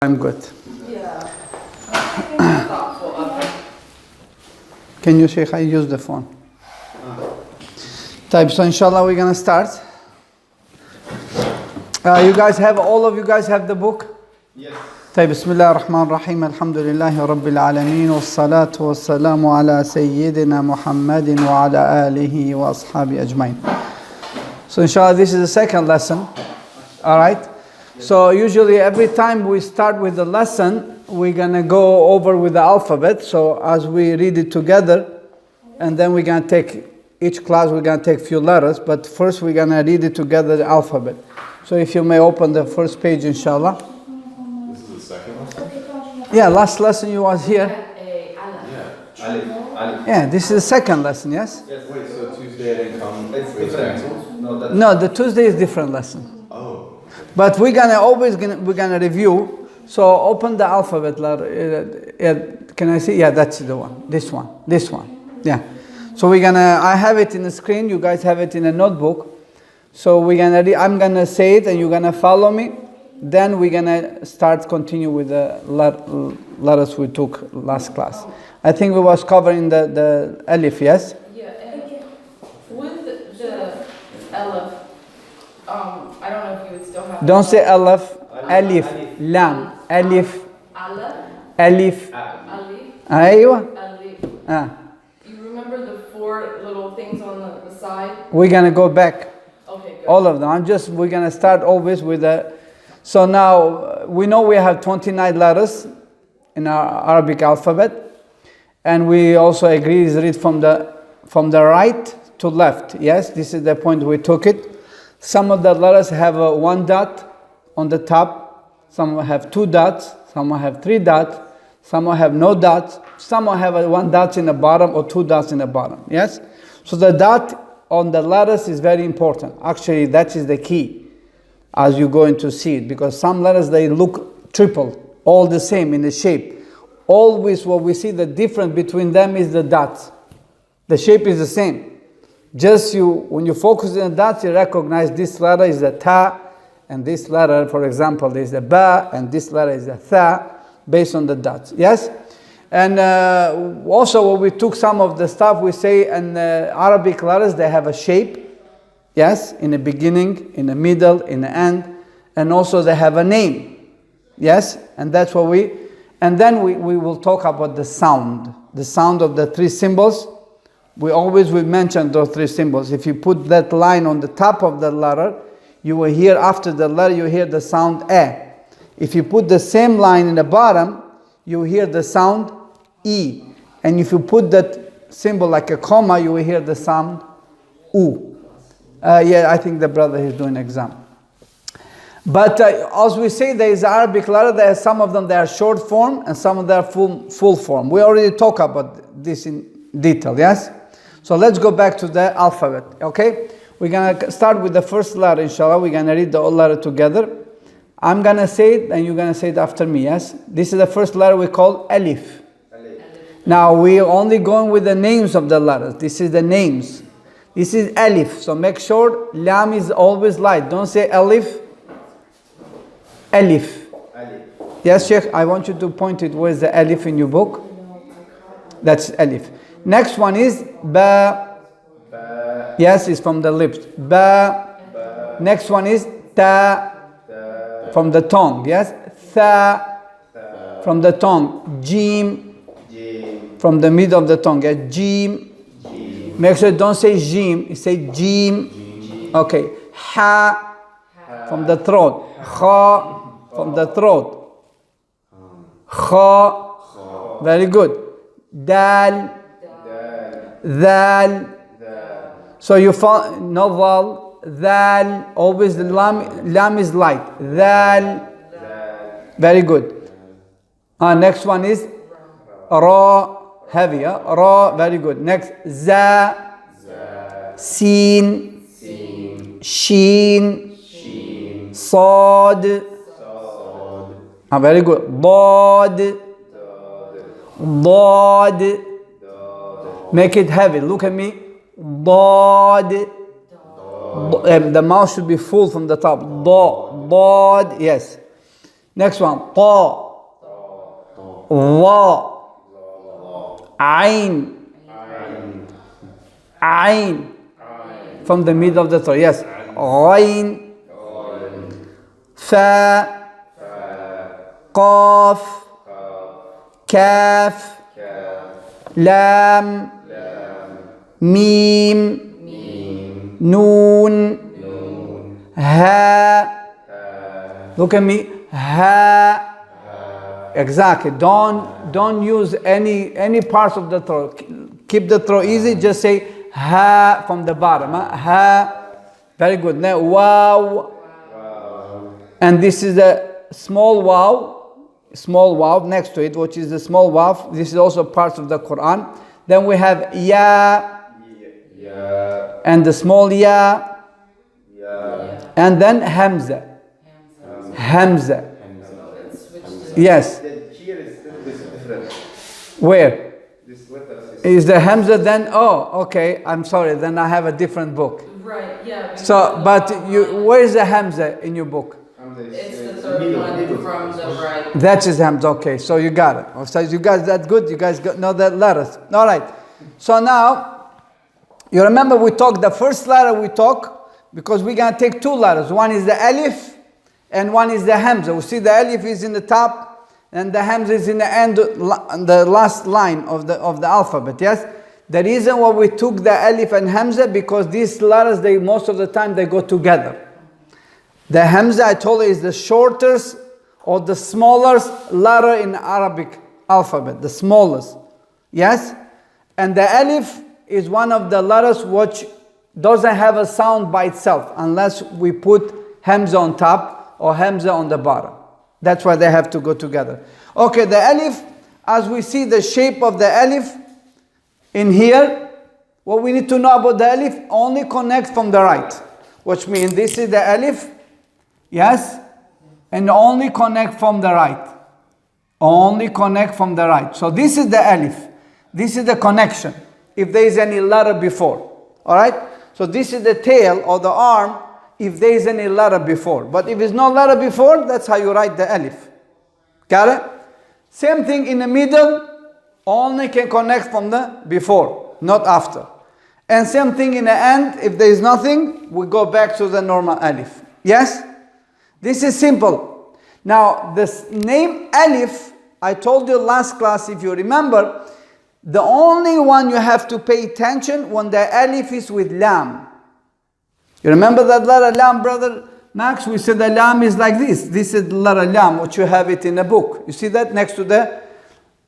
I'm good. Yeah. I'm thoughtful of it. Can you, Sheikh, I use the phone? Type. So inshallah we're going to start. All of you guys have the book? Yes. طيب بسم الله الرحمن الرحيم الحمد لله رب العالمين والصلاة والسلام على سيدنا محمد وعلى آله وأصحابه أجمعين. So inshallah this is the second lesson. Alright. So usually every time we start with the lesson, we're gonna go over with the alphabet. So as we read it together, and then we're gonna take, each class we're gonna take few letters, but first we're gonna read it together, the alphabet. So if you may open the first page inshallah. This is the second lesson? Yeah, last lesson you was here. Yeah. Ali. Yeah, this is the second lesson, yes? Yes. Wait, so Tuesday I didn't come. It's different. No, the Tuesday is different lesson. Oh. But we're gonna review. So open the alphabet letter. Can I see? Yeah, that's the one. This one. Yeah. So I have it in the screen. You guys have it in a notebook. So I'm gonna say it and you're gonna follow me. Then we're gonna continue with the letters we took last class. I think we was covering the alif, yes? Yeah, and with the Aleph, I don't know if you would still have. Don't say alif, alif, lam, alif, Aleph, alif. Aywa. Aleph. You remember the four little things on the side? We're gonna go back. Okay, good. All of them. We're gonna start always with the. So now we know we have 29 letters in our Arabic alphabet. And we also agree is read from the right to left. Yes, this is the point we took it. Some of the letters have one dot on the top. Some have two dots. Some have three dots. Some have no dots. Some have one dot in the bottom or two dots in the bottom. Yes. So the dot on the letters is very important. Actually, that is the key as you're going to see it, because some letters they look triple, all the same in the shape. Always what we see the difference between them is the dots. The shape is the same. Just when you focus on the dots, you recognize this letter is the ta, and this letter, for example, is the ba, and this letter is the tha, based on the dots. Yes? And also when we took some of the stuff, we say in Arabic letters, they have a shape. Yes? In the beginning, in the middle, in the end. And also they have a name. Yes? And that's what and then we will talk about the sound of the three symbols. We mention those three symbols. If you put that line on the top of the letter, you will hear after the letter, you hear the sound e. If you put the same line in the bottom, you hear the sound e. And if you put that symbol like a comma, you will hear the sound u. Yeah, I think the brother is doing exam. But as we say, there is Arabic letter. There are some of them that are short form and some of them are full form. We already talked about this in detail, yes? So let's go back to the alphabet, okay? We're going to start with the first letter, inshallah. We're going to read the whole letter together. I'm going to say it and you're going to say it after me, yes? This is the first letter we call alif. Now we're only going with the names of the letters. This is the names. This is alif. So make sure lam is always light. Don't say alif. Alif. Yes, Sheikh, I want you to point it. Where's the alif in your book? That's alif. Next one is ba. Yes, it's from the lips. Ba. Next one is ta. From the tongue. Yes. Tha. From the tongue. Jim. From the middle of the tongue. Yes. Jim. Make sure don't say jim. Say jim. Okay. Ha. From the throat. Kha. From the throat. Kha. Very good. Dal. Dal. So you find no vowel. Dal. Always the lam is light. Dal. Very good. Next one is ra. Heavy. Ra. Very good. Next. Za. Sin. Sheen. Sad. Very good. Dad. Make it heavy. Look at me. Dad. The mouth should be full from the top. Dad. Yes. Next one. Ta. Wa. Ain. Ain. From the middle of the throat. Yes. Ain. Fa. Qaf. Kaf. Lam. Mim. Noon. Ha. Look at me. Ha. Exactly. Don't use any parts of the throat. Keep the throat easy. Just say ha from the bottom. Ha. Very good. Now wow. And this is the small wow. Small wow next to it, which is the small wow. This is also part of the Quran. Then we have ya. And the small ya. And then hamza. Hamza. Yes. Where? Is the hamza then? Oh, okay. I'm sorry. Then I have a different book. Right, yeah. So, but where is the hamza in your book? It's the third one from the right. That is hamza. Okay, so you got it. So you guys, that good. You guys know that letters. All right. So now, you remember we talked the first letter we talk because we're gonna take two letters. One is the alif, and one is the hamza. We see the alif is in the top, and the hamza is in the end, the last line of the alphabet. Yes. The reason why we took the alif and hamza because these letters, they most of the time they go together. The hamza, I told you, is the shortest or the smallest letter in Arabic alphabet, the smallest. Yes? And the alif is one of the letters which doesn't have a sound by itself unless we put hamza on top or hamza on the bottom. That's why they have to go together. Okay, the alif, as we see the shape of the alif in here, what we need to know about the alif, only connect from the right. Which means this is the alif. Yes? And only connect from the right. Only connect from the right. So this is the alif. This is the connection. If there is any letter before. Alright? So this is the tail or the arm if there is any letter before. But if there's no letter before, that's how you write the alif. Got it? Same thing in the middle. Only can connect from the before, not after. And same thing in the end. If there is nothing, we go back to the normal alif. Yes? This is simple. Now, this name Alif, I told you last class, if you remember, the only one you have to pay attention when the Alif is with Lam. You remember that letter Lam, brother Max? We said the Lam is like this. This is the letter Lam, which you have it in a book. You see that next to the?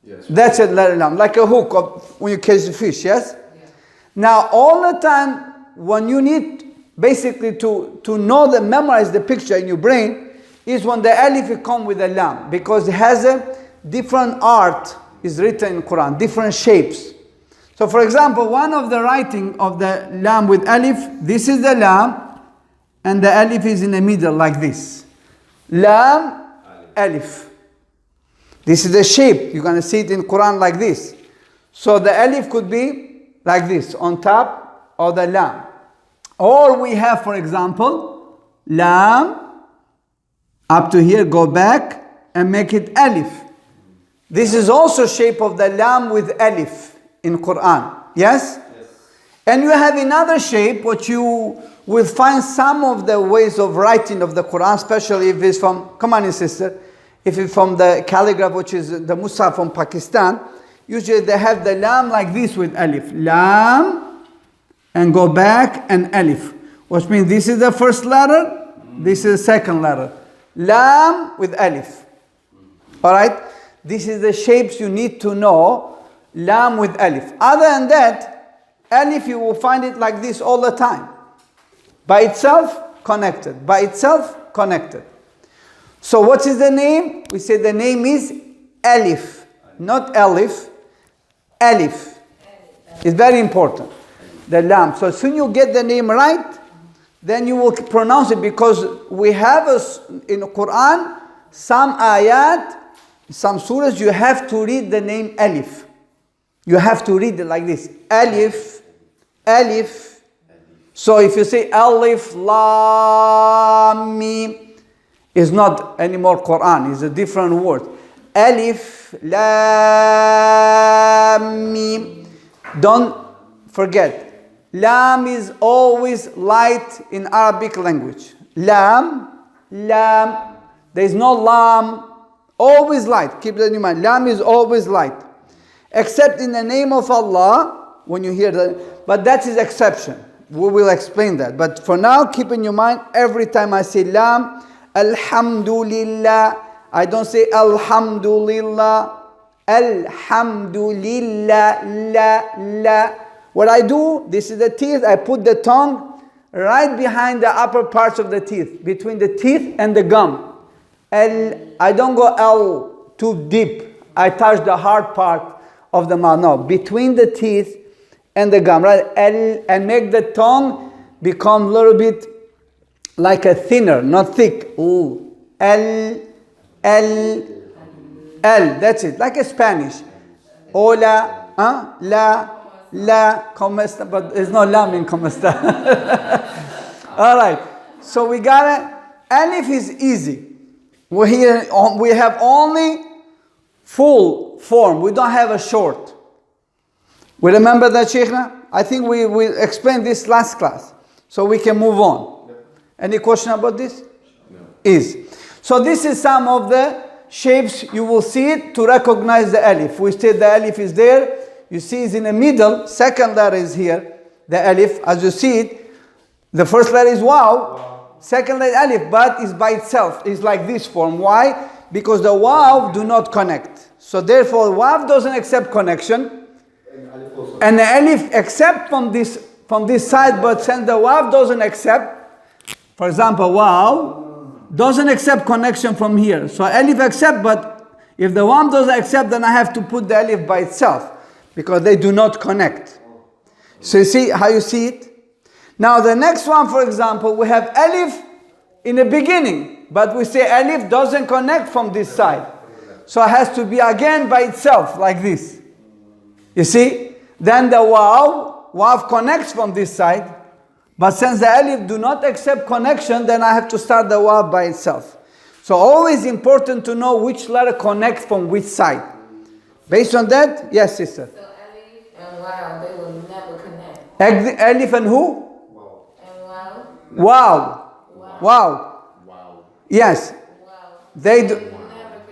Yes. That's it, letter Lam, like a hook of when you catch the fish, yes? Yeah. Now, all the time, when you need basically to know the memorize the picture in your brain is when the alif come with the lam because it has a different art is written in Quran, different shapes. So for example, one of the writing of the lam with alif, this is the lam and the alif is in the middle like this. Lam, alif. This is the shape. You're going to see it in Quran like this. So the alif could be like this on top of the lam. Or we have, for example, lam, up to here, go back and make it alif. This is also shape of the lam with alif in Quran. Yes? And you have another shape, which you will find some of the ways of writing of the Quran, especially if it's from, come on, sister, if it's from the calligraph, which is the Musaf from Pakistan, usually they have the lam like this with alif. Lam, and go back and alif, which means this is the first letter, this is the second letter. Lam with alif. Alright? This is the shapes you need to know. Lam with alif. Other than that, alif you will find it like this all the time. By itself, connected. By itself, connected. So what is the name? We say the name is alif. Not alif. Alif. It's very important. The lam. So as soon as you get the name right, then you will pronounce it because we have in Quran some ayat, some surahs you have to read the name alif. You have to read it like this. Alif, alif. So if you say alif, lam, mim, It's not anymore Quran, it's a different word. Alif, Lam, Mim. Don't forget. Lam is always light in Arabic language. Lam, Lam. There is no Lam. Always light. Keep that in mind. Lam is always light. Except in the name of Allah, when you hear that. But that is exception. We will explain that. But for now, keep in your mind, every time I say Lam, Alhamdulillah. I don't say Alhamdulillah. Alhamdulillah. La, la. What I do, this is the teeth, I put the tongue right behind the upper parts of the teeth, between the teeth and the gum. I don't go L too deep. I touch the hard part of the mouth. No, between the teeth and the gum, right? L, and make the tongue become a little bit like a thinner, not thick. Ooh. L, L, L. That's it, like a Spanish. Hola, la, la, como esta, but there's no lam in como esta. All right, so we got it. Alif is easy. We have only full form. We don't have a short. We remember that, Sheikhna? I think we explained this last class. So we can move on. Any question about this? No. So this is some of the shapes you will see it to recognize the alif. We said the alif is there. You see it's in the middle. Second letter is here. The alif, as you see it. The first letter is waw. Second letter alif, but it's by itself. It's like this form. Why? Because the waw do not connect. So therefore, waw doesn't accept connection. And the alif accept from this side, but since the waw doesn't accept, for example, waw doesn't accept connection from here. So alif accept, but if the waw doesn't accept, then I have to put the alif by itself, because they do not connect. So you see how you see it? Now the next one, for example, we have alif in the beginning, but we say alif doesn't connect from this side. So it has to be again by itself, like this. You see? Then the waw connects from this side, but since the alif do not accept connection, then I have to start the waw by itself. So always important to know which letter connects from which side. Based on that, yes, sister. So alif and waw, they will never connect. Alif and who? And waw? Wow. Wow. Wow. Yes. Wow. They do. Never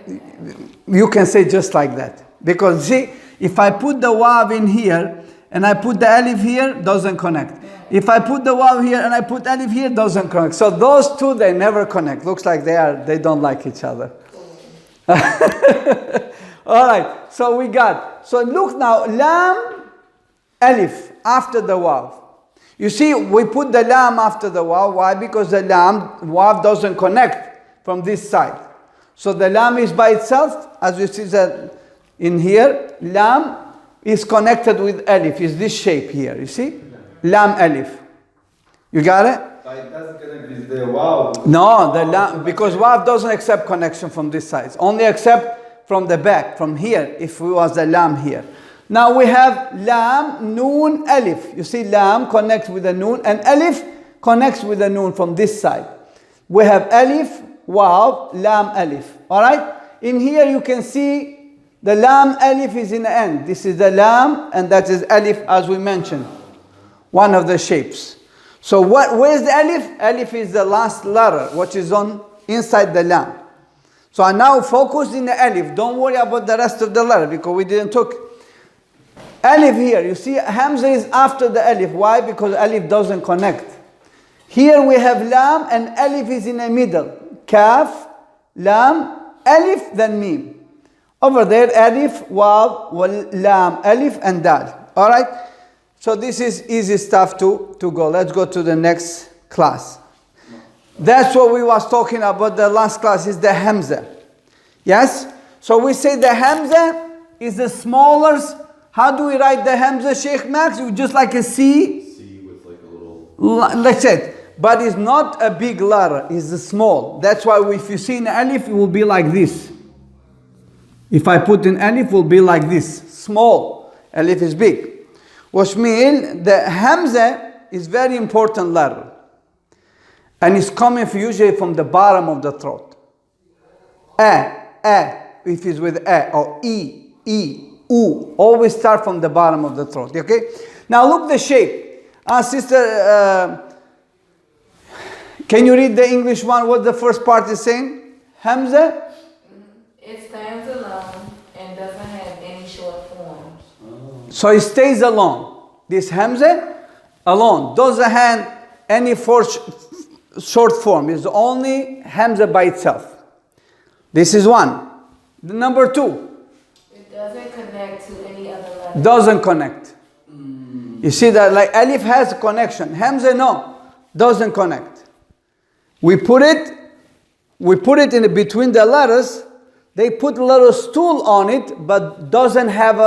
connect. You can say just like that. Because see, if I put the waw in here and I put the alif here, doesn't connect. If I put the waw here and I put alif here, doesn't connect. So those two, they never connect. Looks like they don't like each other. All right. So we got. So look now, lam, alif after the waw. You see, we put the lam after the waw. Why? Because the waw doesn't connect from this side. So the lam is by itself, as you see that in here. Lam is connected with alif. Is this shape here? You see, lam alif. You got it? So it doesn't connect with the wow. No, the lam, because waw doesn't accept connection from this side. It's only accept from the back, from here. If it was the lam here. Now we have lam, noon, alif. You see, lam connects with the noon, and alif connects with the noon from this side. We have alif, waw, lam, alif. All right? In here you can see the lam, alif is in the end. This is the lam, and that is alif, as we mentioned. One of the shapes. So where's the alif? Alif is the last letter, which is on inside the lam. So I now focus in the alif. Don't worry about the rest of the letter, because we didn't talk. Alif here, you see Hamza is after the alif. Why? Because alif doesn't connect. Here we have lam and alif is in the middle. Kaf, lam, alif, then mim. Over there, alif, waw, lam, alif, and dal. All right? So this is easy stuff to go. Let's go to the next class. That's what we was talking about. The last class is the Hamza. Yes? So we say the Hamza is the smallest. How do we write the Hamza, Sheikh Max? Just like a C. C with like a little. That's it. But it's not a big letter. It's a small. That's why if you see an alif, it will be like this. If I put an alif, it will be like this. Small. Alif is big. Which means the Hamza is very important letter. And it's coming usually from the bottom of the throat. if it's with or e, u. Always start from the bottom of the throat. Okay? Now look the shape. Sister, can you read the English one? What the first part is saying? Hamza? It stands alone and doesn't have any short forms. So it stays alone. This Hamza alone doesn't have any short form. It's only Hamza by itself. This is one. The number two. It doesn't connect to any other letter. Doesn't connect. You see that like Alif has a connection. Hamza no, doesn't connect. We put it in between the letters. They put a little stool on it, but doesn't have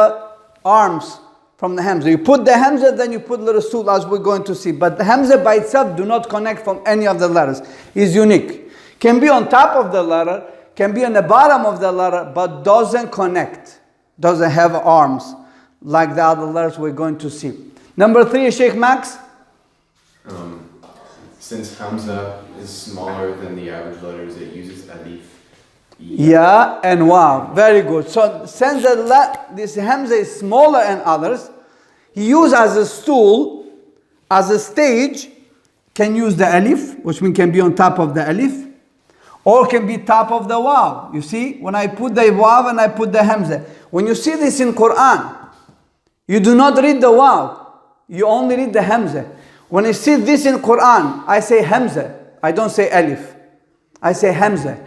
arms from the Hamza. You put the Hamza, then you put a little stool, as we're going to see. But the Hamza by itself do not connect from any of the letters. It's unique. Can be on top of the letter, can be on the bottom of the letter, but doesn't connect. Doesn't have arms like the other letters we're going to see. Number 3, Sheikh Max. Since Hamza is smaller than the average letters, it uses alif. Ya and Waw. Very good. So since this Hamza is smaller than others, he used as a stool, as a stage, can use the alif, which means can be on top of the alif, or can be top of the Waw. You see, when I put the Waw and I put the Hamza. When you see this in Quran, you do not read the Waw. You only read the Hamza. When I see this in Quran, I say Hamza. I don't say alif. I say Hamza.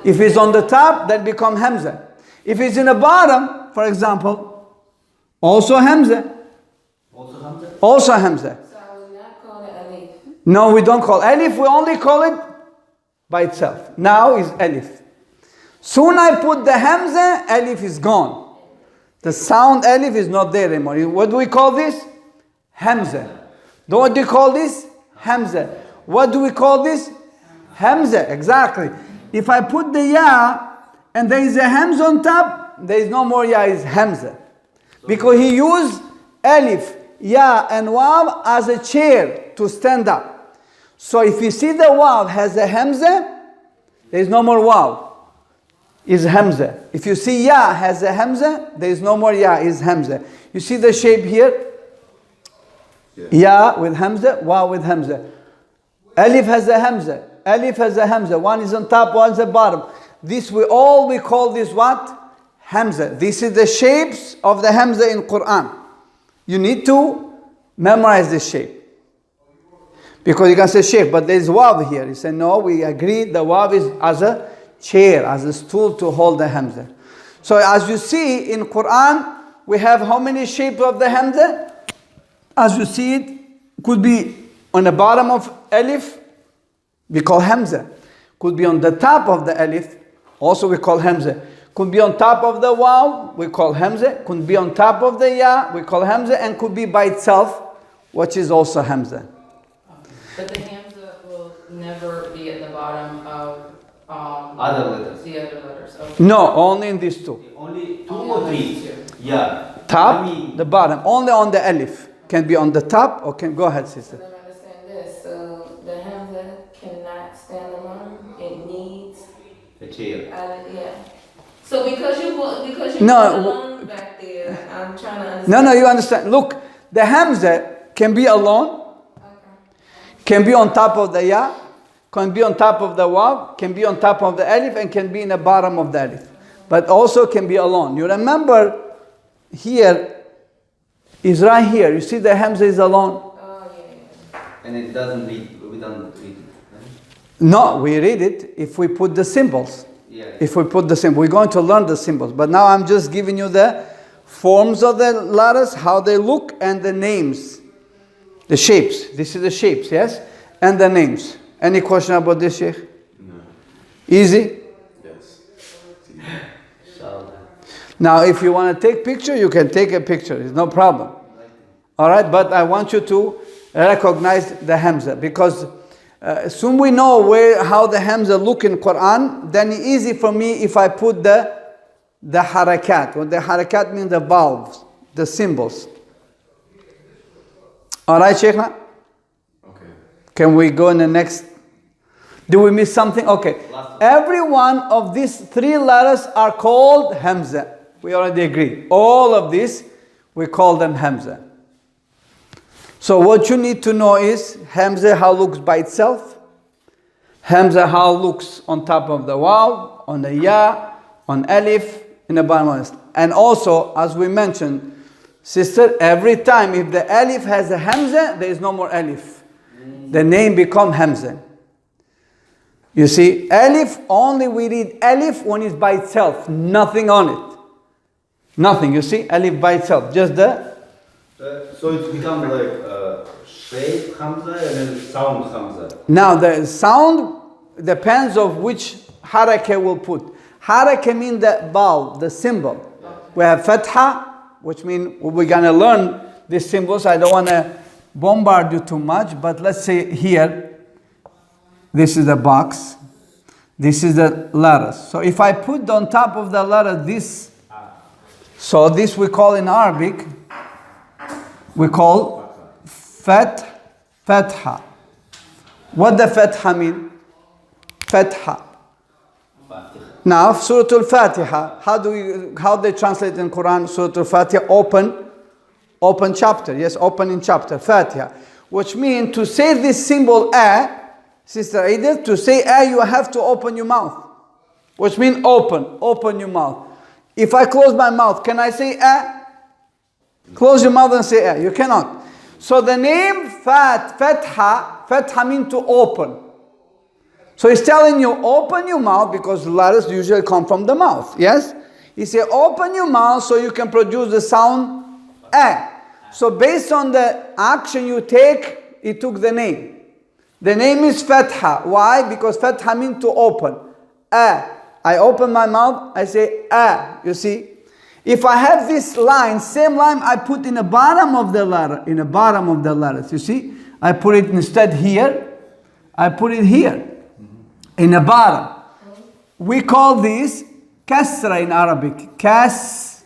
If it's on the top, then become Hamza. If it's in the bottom, for example, also Hamza. Also Hamza. So we're not calling it alif. No, we don't call alif. We only call it by itself. Now is alif. Soon I put the Hamza, alif is gone. The sound alif is not there anymore. What do we call this? Hamza. What do you call this? Hamza. What do we call this? Hamza. Exactly. If I put the ya and there is a Hamza on top, there is no more ya, is Hamza. Because he used alif, ya and waw as a chair to stand up. So if you see the waw has a Hamza, there is no more waw, is Hamza. If you see ya has a Hamza, there is no more ya, is Hamza. You see the shape here? Ya with Hamza, waw with Hamza. Alif has a Hamza. Alif has a Hamza. One is on top, one is on the bottom. This we call this what? Hamza. This is the shapes of the Hamza in Quran. You need to memorize this shape. Because you can say shape, but there is waw here. You say no, we agree the waw is as a chair, as a stool to hold the Hamza. So as you see in Quran, we have how many shapes of the Hamza? As you see it, could be on the bottom of alif, we call Hamza. Could be on the top of the alif, also we call Hamza. Could be on top of the waw, we call Hamza. Could be on top of the ya, we call Hamza. And could be by itself, which is also Hamza. But the Hamza will never be at the bottom of Other letters. the other letters. Okay. No, only in these two. Only 2 or 3. Yeah. Top, I mean, the bottom. Only on the alif. Can be on the top or can go ahead, So sister. then understand this. So the Hamza cannot stand alone. It needs a chair. yeah. So because you No, put alone back there, I'm trying to understand. No, you understand. Look, the Hamza can be alone, Okay. can be on top of the ya, can be on top of the waw, can be on top of the alif, and can be in the bottom of the alif. But also can be alone. You remember here is right here. You see the Hamza is alone. Oh yeah. And it doesn't read, we don't read it. Right? No, we read it if we put the symbols. Yeah. If we put the symbol, we're going to learn the symbols. But now I'm just giving you the forms of the letters, how they look, and the names. The shapes. This is the shapes, yes? And the names. Any question about this, Sheikh? No. Easy? Yes. Inshallah. Now, if you want to take picture, you can take a picture. It's no problem. All right, but I want you to recognize the Hamza, because soon we know how the Hamza look in Quran. Then it's easy for me if I put the harakat. What the harakat means, the valves, the symbols. All right, Sheikhna? Okay. Can we go in the next? Do we miss something? Okay. Every one of these three letters are called Hamza. We already agreed. All of these, we call them Hamza. So what you need to know is Hamza how looks by itself. Hamza how looks on top of the waw, on the ya, on alif, in the bottom. And also, as we mentioned, sister, every time if the alif has a Hamza, there is no more alif. The name become Hamza. You see, alif, only we read alif when it's by itself, nothing on it. Nothing, you see, alif by itself, just the... So it's become like shape Hamza and then sound Hamza. Now the sound depends of which haraka we'll put. Haraka means the bal, the symbol. We have fatha, which means we're going to learn these symbols. I don't want to bombard you too much, but let's say here, this is the box, this is the letters. So if I put on top of the letter this, so this we call in Arabic, we call fatha. What the fatha mean? Fatha. Now, Surah Al-Fatiha, how they translate in Quran, Surah Al-Fatiha, open chapter, yes, opening chapter, Fatiha. Which means to say this symbol Sister Aida, to say you have to open your mouth. Which means open your mouth. If I close my mouth, can I say Close your mouth and say You cannot. So the name Fatha means to open. So he's telling you, open your mouth, because letters usually come from the mouth. Yes? He said, open your mouth so you can produce the sound So based on the action you take, he took the name. The name is Fatha. Why? Because Fatha means to open. I open my mouth, I say You see? If I have this line, same line I put in the bottom of the letter, in the bottom of the letters. You see? I put it instead here. I put it here. In the bottom. We call this kasra in Arabic. Kasra.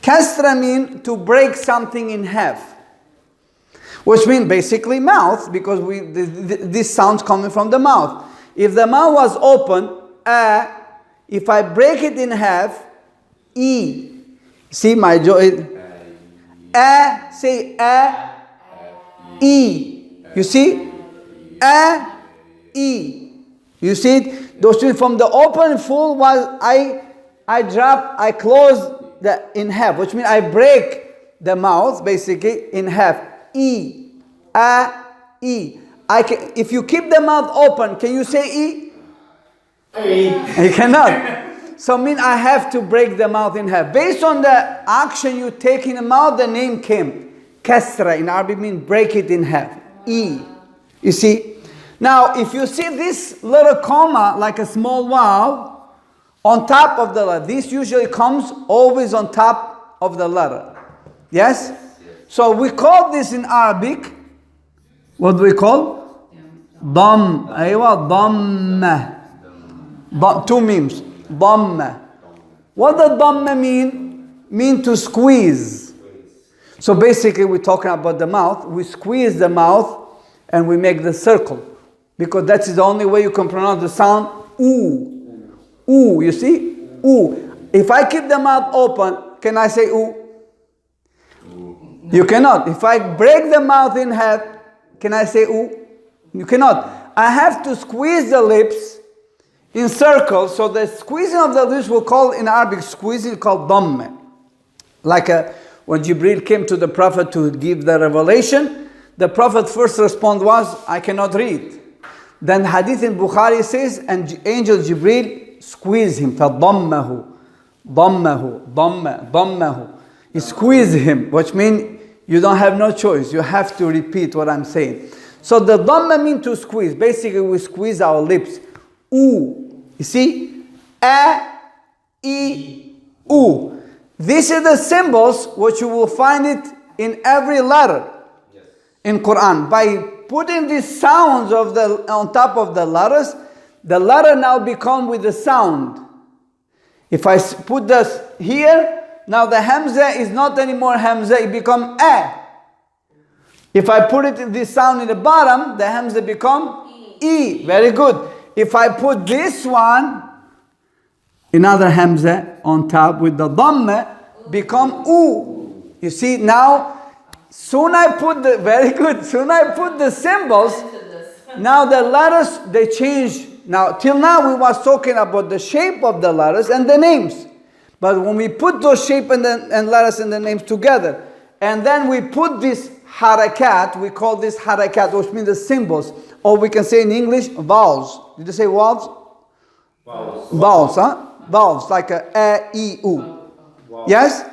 Kasra means to break something in half. Which means basically mouth, because this sound's coming from the mouth. If the mouth was open, if I break it in half, See my joy. Say You see? You see it? Those two from the open full was I close the in half, which means I break the mouth basically in half. If you keep the mouth open, can you say You cannot. So mean I have to break the mouth in half. Based on the action you take in the mouth, the name came. Kasra in Arabic means break it in half. You see? Now, if you see this little comma, like a small waw, on top of the letter, this usually comes always on top of the letter. Yes? So we call this in Arabic, what do we call? Damma. Two memes. Damma. What does damma mean? Mean to squeeze. So basically we're talking about the mouth. We squeeze the mouth and we make the circle. Because that is the only way you can pronounce the sound oo. Oo, you see? Oo. If I keep the mouth open, can I say oo? You cannot. If I break the mouth in half, can I say oo? You cannot. I have to squeeze the lips in circles. So the squeezing of the lips will call in Arabic squeezing called damme. Like when Jibril came to the Prophet to give the revelation, the Prophet first response was, I cannot read. Then hadith in Bukhari says, and angel Jibril squeezed him. فَضَمَّهُ ضَمَّهُ He squeezed him, which means you don't have no choice. You have to repeat what I'm saying. So the dhamma means to squeeze. Basically, we squeeze our lips. Oo. You see? Oo. These are the symbols which you will find it in every letter in Quran. By putting these sounds on top of the letter now become with the sound. If I put this here, now the hamza is not anymore hamza, it become If I put it in this sound in the bottom, the hamza become E. Very good. If I put this one, another hamza on top with the dhamma, become U. You see now, soon I put the, very good, soon I put the symbols, now the letters, they change. Now, till now we was talking about the shape of the letters and the names. But when we put those shape and letters and the names together, and then we put this harakat, we call this harakat, which means the symbols, or we can say in English, vowels. Did you say vowels? Vowels. Vowels, huh? Vowels, like a, e, u. Yes?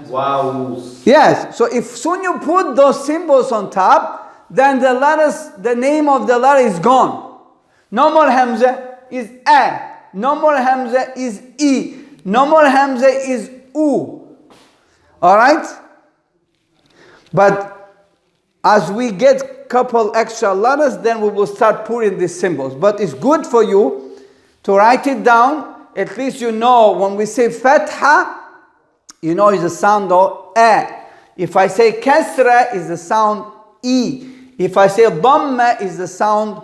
Vowels. Yes. So if soon you put those symbols on top, then the letters, the name of the letter is gone. No more hamza is a. No more hamza is e. No more hamza is u. Alright? But as we get couple extra letters, then we will start putting these symbols. But it's good for you to write it down. At least you know when we say fatha, you know it's the sound of a. If I say kasra, it's the sound e. If I say dhamma, it's the sound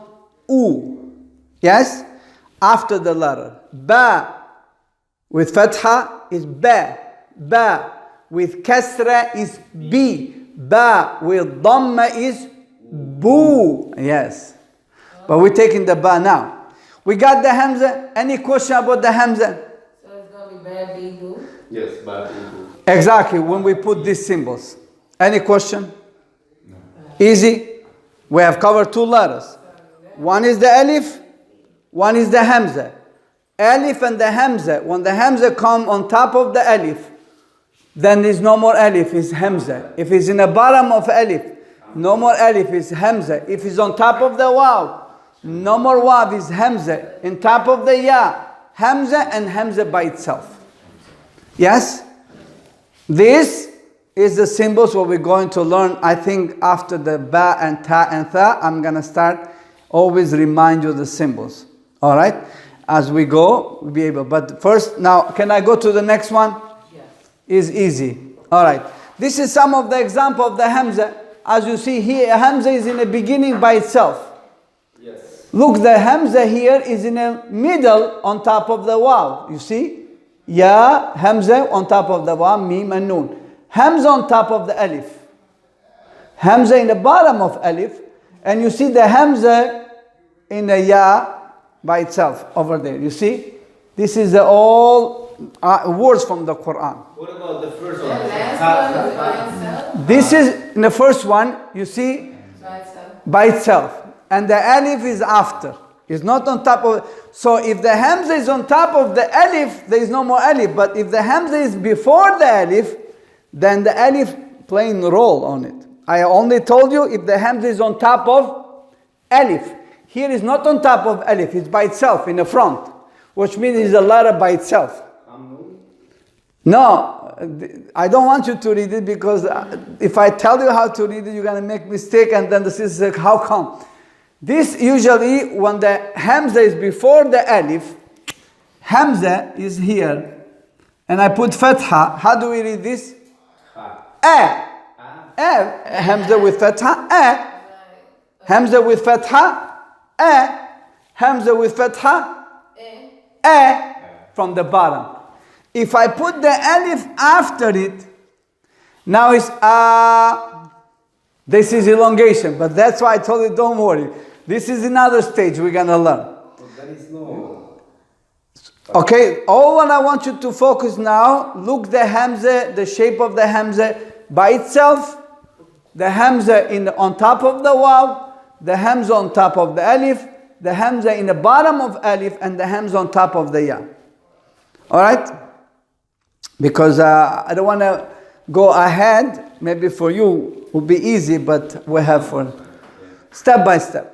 u. Yes? After the letter. Ba. With fatha is ba. Ba. With kasra is b. Ba. With dhamma is boo. Yes. But we're taking the ba now. We got the hamza. Any question about the hamza? So it's going to be bad, B, boo? Yes, bad ego. Exactly, when we put these symbols. Any question? No. Easy. We have covered two letters. One is the alif, one is the hamza. Alif and the hamza. When the hamza come on top of the alif, then there's no more alif, it's hamza. If it's in the bottom of alif, no more alif, it's hamza. If it's on top of the waw, no more waw, is hamza. On top of the ya, hamza and hamza by itself. Yes? This is the symbols what we're going to learn. I think after the ba and ta and tha, I'm going to start always remind you the symbols. All right? As we go, we'll be able. But first, now, can I go to the next one? Yes. Is easy. All right. This is some of the example of the hamza. As you see here, hamza is in the beginning by itself. Yes. Look, the hamza here is in the middle on top of the waw. You see? Ya, hamza on top of the waw, mim and noon. Hamza on top of the alif. Hamza in the bottom of alif. And you see the hamza in the ya by itself over there. You see? This is the all words from the Quran. What about the first The one? last one is by itself? This is in the first one, you see? By itself. By itself. And the alif is after. It's not on top of. So if the hamza is on top of the alif, there is no more alif. But if the hamza is before the alif, then the alif playing role on it. I only told you if the hamza is on top of alif. Here is not on top of alif, it's by itself in the front. Which means it's a letter by itself. No, I don't want you to read it because if I tell you how to read it, you're going to make mistake and then the sister says, how come? This usually, when the hamza is before the alif, hamza is here, and I put fatha. How do we read this? A. Hamza with fatha. A. Hamza with fatha. A. Hamza with fatha. A. From the bottom. If I put the alif after it, now it's a. This is elongation, but that's why I told you don't worry. This is another stage we're going to learn. There is no. Okay, all what I want you to focus now, look the hamza, the shape of the hamza by itself, the hamza on top of the waw, the hamza on top of the alif, the hamza in the bottom of alif, and the hamza on top of the ya. Alright? Because I don't want to go ahead, maybe for you will be easy, but we have for step by step.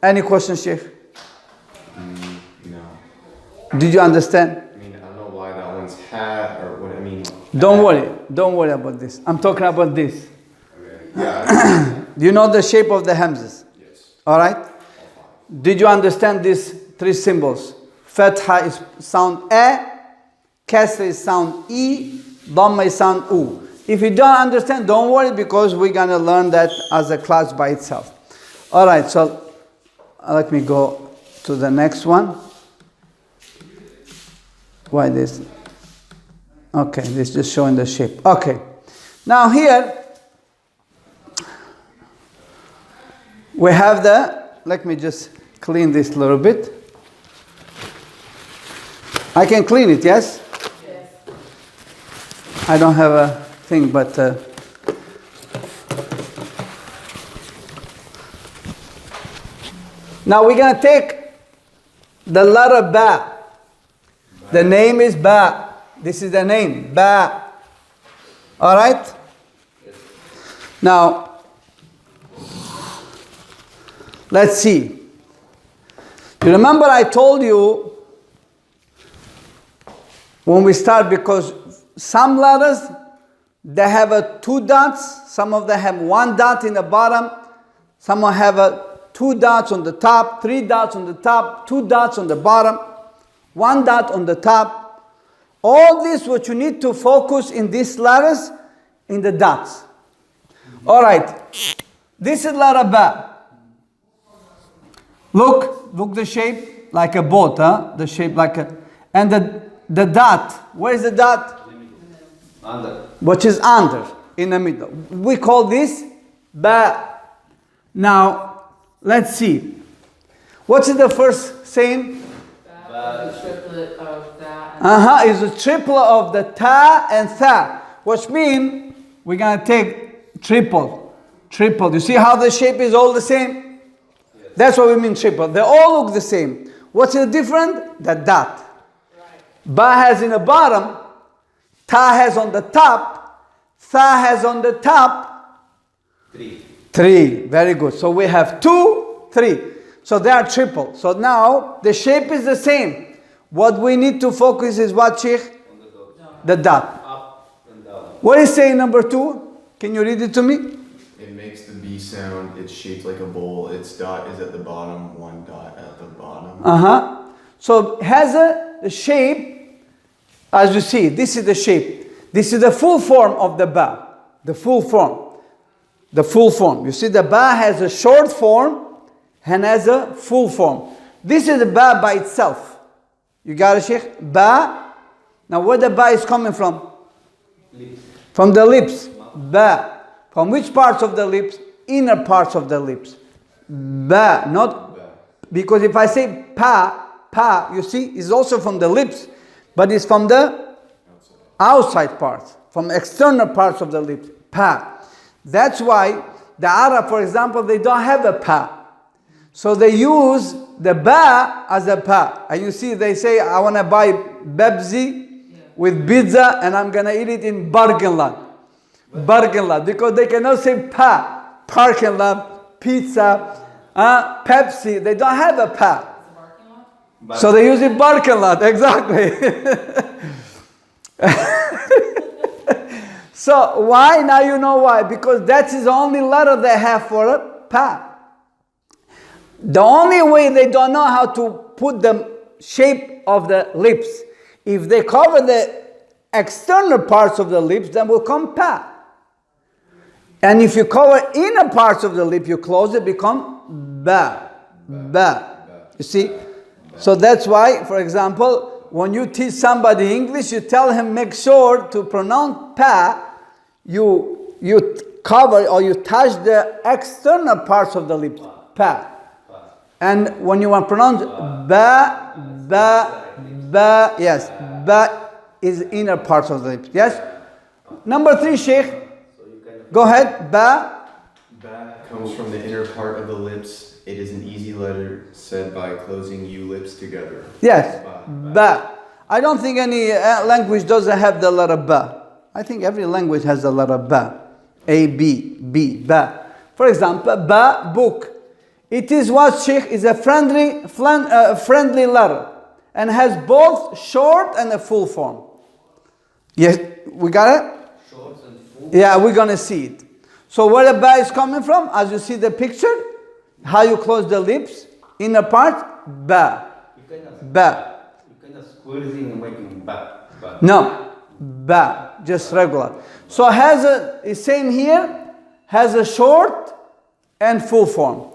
Any questions, Sheikh? No. Did you understand? I mean, I don't know why that one's hat or what I mean. Don't worry about this. I'm talking about this. Yeah. Do you know the shape of the hamzas? Yes. Alright? Did you understand these three symbols? Fatha is sound A, Kasra is sound E, Dhamma is sound U. If you don't understand, don't worry, because we're going to learn that as a class by itself. All right, so let me go to the next one. Why this? Okay, this is just showing the shape. Okay, now here we have let me just clean this a little bit. I can clean it, yes? Yes. I don't have a thing, but now we're going to take the letter Ba. The name is Ba. This is the name, Ba. All right? Now, let's see. You remember I told you when we start, because some letters, they have 2 dots, some of them have 1 dot in the bottom, some have 2 dots on the top, 3 dots on the top, 2 dots on the bottom, 1 dot on the top. All this, what you need to focus in these letters, in the dots. All right, this is letter Ba. Look the shape like a boat, huh? The shape like a, and the dot, where is the dot? Under. Which is under, in the middle. We call this Ba. Now, let's see. What's the first saying? That is a triplet of that. Is a triplet of the Ta and Tha. Which means we're going to take triple. You see how the shape is all the same? Yes. That's what we mean triple. They all look the same. What's the difference? The dot. Right. Ba has in the bottom, Ta has on the top, Tha has on the top. 3. 3. Very good. So we have 2, 3. So they are triple. So now the shape is the same. What we need to focus is what, Sheikh? On the dot. The dot. Up and down. What is saying number 2? Can you read it to me? It makes the B sound. It's shaped like a bowl. Its dot is at the bottom. 1 dot at the bottom. So has a shape, as you see, this is the shape. This is the full form of the Ba. The full form. The full form. You see the Ba has a short form and has a full form. This is the Ba by itself. You got it, Sheikh? Ba. Now where the Ba is coming from? Lips. From the lips. Ba. From which parts of the lips? Inner parts of the lips. Ba. Not, because if I say Pa, you see, is also from the lips, but it's from the outside parts, from external parts of the lips. Pa. That's why the Arab, for example, they don't have a Pa. So they use the Ba as a Pa. And you see, they say, I want to buy Pepsi with pizza and I'm going to eat it in parking lot. Parking lot. Because they cannot say Pa. Parking lot, pizza, Pepsi. They don't have a Pa. So they use it parking lot. Exactly. So why? Now you know why. Because that is the only letter they have for a Pa. The only way they don't know how to put the shape of the lips, if they cover the external parts of the lips, then will come Pa. And if you cover inner parts of the lip, you close it, become Ba. Ba. You see? So that's why, for example, when you teach somebody English, you tell him make sure to pronounce Pa, you cover or you touch the external parts of the lips. Pa. And when you want to pronounce Ba, yes, Ba is inner parts of the lips. Yes? Number 3, Sheikh. Go ahead. Ba. Ba comes from the inner part of the lips. It is an easy letter said by closing U lips together. Yes. Ba. Ba. I don't think any language doesn't have the letter Ba. I think every language has the letter Ba. A, B, Ba. For example, Ba, book. It is what, Sheikh, is a friendly letter and has both short and a full form. Yes, we got it? Short and full. Yeah, we're going to see it. So where the Ba is coming from, as you see the picture, how you close the lips, inner part, Ba. You cannot Ba. squeeze in and making Ba. No, Ba. just regular. So it's saying here, has a short and full form.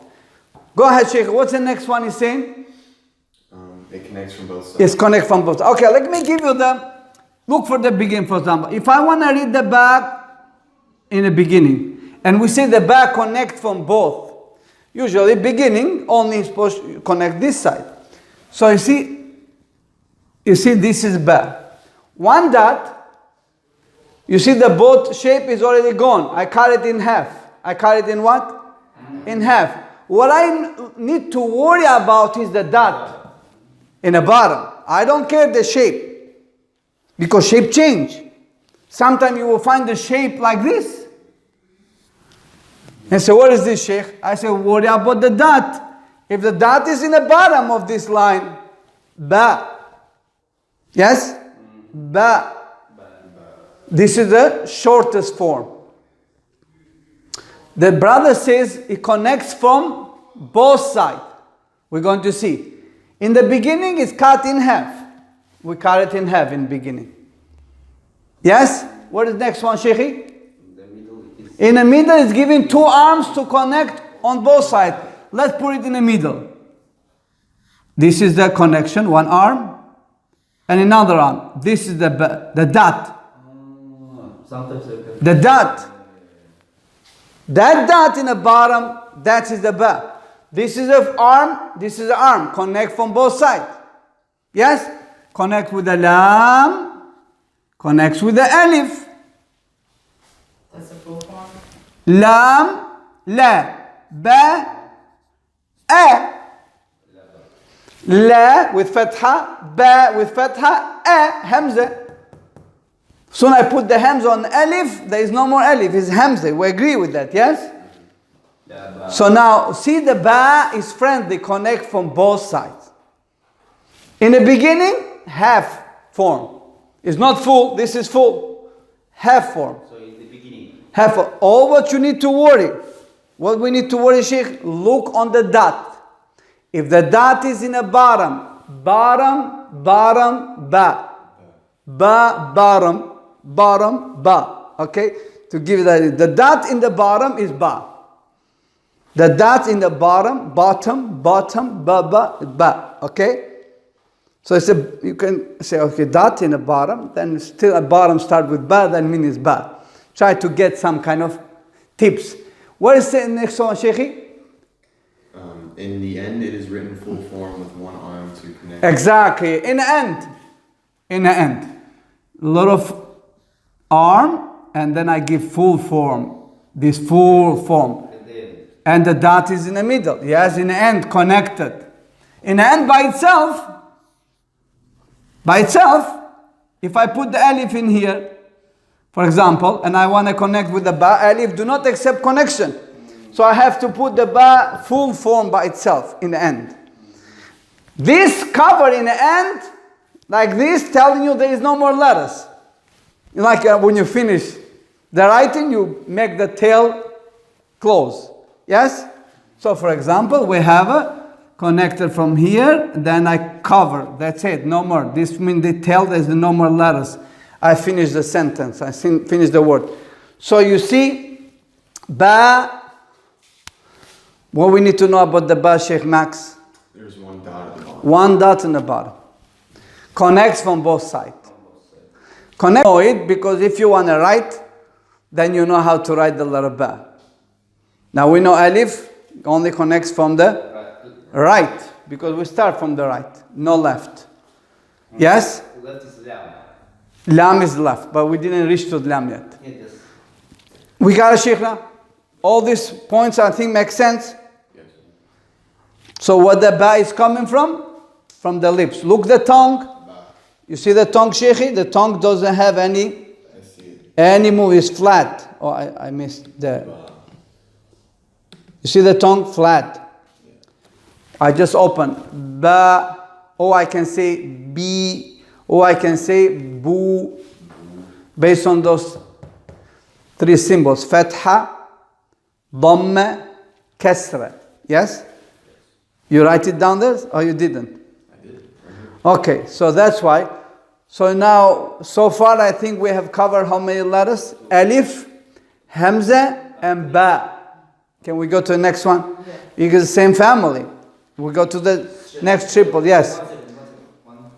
Go ahead, Sheikh. What's the next one he's saying? It connects from both sides. Yes, connect from both. Okay, let me give you look for the beginning, for example. If I want to read the ba in the beginning, and we say the ba connect from both, usually beginning only is supposed to connect this side. So you see this is ba. One dot, you see the both shape is already gone. I cut it in half. I cut it in what? In half. What I need to worry about is the dot in the bottom. I don't care the shape, because shape change. Sometimes you will find the shape like this. And say, what is this, Sheikh? I say, worry about the dot. If the dot is in the bottom of this line, ba. Yes? Ba. This is the shortest form. The brother says it connects from both sides. We're going to see. In the beginning, it's cut in half. We cut it in half in the beginning. Yes? What is the next one, Sheikhi? In the middle, it's giving two arms to connect on both sides. Let's put it in the middle. This is the connection, one arm, and another arm. This is the dot. The dot. That dot in the bottom, that is the ba. This is the arm, this is the arm. Connect from both sides. Yes? Connect with the lam, connects with the alif. That's a full form. Lam, la, ba, a. La with fatha, ba with fatha, a, hamza. Soon I put the hamza on alif, there is no more alif, it's hamza. We agree with that, yes? So now, see the ba is friendly, connect from both sides. In the beginning, half form. It's not full, this is full. Half form. So in the beginning. Half form. All what you need to worry. What we need to worry, Sheikh, look on the dot. If the dot is in the bottom, ba. Ba, bottom, ba. Okay? To give you that, the dot in the bottom is ba. The dot in the bottom, ba. Okay? So you can say, okay, dot in the bottom, then still a bottom start with ba, that means ba. Try to get some kind of tips. What is the next one, Sheikhi? In the end, it is written full form with one arm to connect. Exactly. In the end. A lot of arm, and then I give full form. This full form. And the dot is in the middle. Yes, in the end, connected. In the end by itself, if I put the alif in here, for example, and I want to connect with the ba, alif do not accept connection. So I have to put the ba full form by itself in the end. This cover in the end, like this, telling you there is no more letters. Like when you finish the writing, you make the tail close. Yes? So for example, we have a connected from here, then I cover. That's it, no more. This means the tail, there's no more letters. I finish the sentence, I finish the word. So you see, ba. What we need to know about the ba, Sheikh Max? There's one dot at the bottom. One dot in the bottom. Connects from both sides. Connect it, because if you want to write, then you know how to write the letter ba. Now we know alif only connects from the right, because we start from the right, no left. Yes? Left is lam. Lam is left, but we didn't reach to lam yet. Yes. We got a Sheikh now? All these points I think make sense? Yes. So what the ba is coming from? From the lips. Look the tongue. You see the tongue, Sheikhi? The tongue doesn't have any move, it's flat. Oh, I missed the... You see the tongue? Flat. I just open. Ba. Or I can say bi. Or I can say bu. Based on those three symbols. Fatha, Dhamma, Kasra. Yes? You write it down there or you didn't? I did. Okay, so that's why. So now, so far I think we have covered how many letters? Alif, Hamza, and Ba. Can we go to the next one? Because the same family. We go to the next triple, yes.